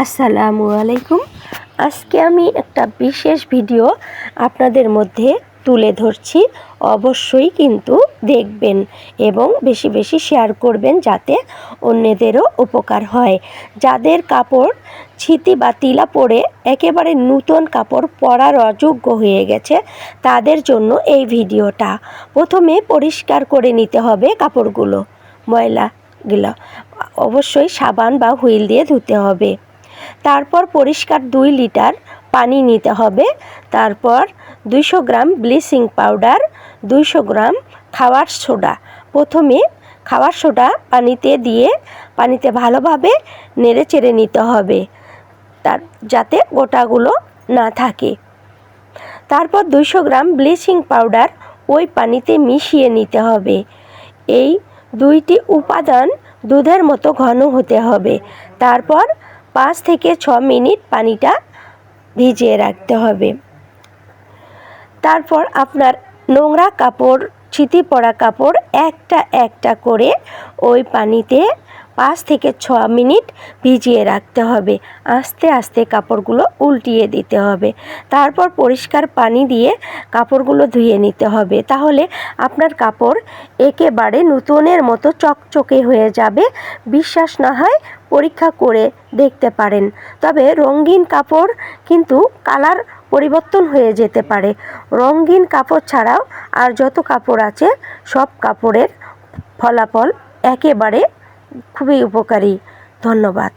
আসসালামু আলাইকুম। আজকে আমি একটা বিশেষ ভিডিও আপনাদের মধ্যে তুলে ধরছি। অবশ্যই কিন্তু দেখবেন এবং বেশি বেশি শেয়ার করবেন যাতে অন্যদেরও উপকার হয়। যাদের কাপড় ছিতি বা তিলা পরে একেবারে নূতন কাপড় পরার অযোগ্য হয়ে গেছে তাদের জন্য এই ভিডিওটা। প্রথমে পরিষ্কার করে নিতে হবে কাপড়গুলো, ময়লাগুলো অবশ্যই সাবান বা হুইল দিয়ে ধুতে হবে। তারপর পরিষ্কার 2 লিটার পানি নিতে হবে। তারপর 200 গ্রাম ব্লিচিং পাউডার, 200 গ্রাম খাবার সোডা। প্রথমে খাবার সোডা পানিতে দিয়ে পানিতে ভালোভাবে নেড়ে চেড়ে নিতে হবে যাতে গোটাগুলো না থাকে। তারপর 200 গ্রাম ব্লিচিং পাউডার ওই পানিতে মিশিয়ে নিতে হবে। এই দুইটি উপাদান দুধের মতো ঘন হতে হবে। তারপর 5 থেকে 6 মিনিট পানিটা ভিজিয়ে রাখতে হবে। তারপর আপনার নোংরা কাপড়, ছিটি পড়া কাপড় একটা একটা করে ওই পানিতে 5 থেকে 6 মিনিট ভিজিয়ে রাখতে হবে। আস্তে আস্তে কাপড়গুলো উল্টিয়ে দিতে হবে। তারপর পরিষ্কার পানি দিয়ে কাপড়গুলো ধুয়ে নিতে হবে। তাহলে আপনার কাপড় একেবারে নতুনের মতো চকচকে হয়ে যাবে। বিশ্বাস না হয় পরীক্ষা করে দেখতে পারেন। তবে রঙিন কাপড় কিন্তু কালার পরিবর্তন হয়ে যেতে পারে। রঙিন কাপড় ছাড়াও আর যত কাপড় আছে সব কাপড়ের ফলাফল একেবারে খুবই উপকারী। ধন্যবাদ।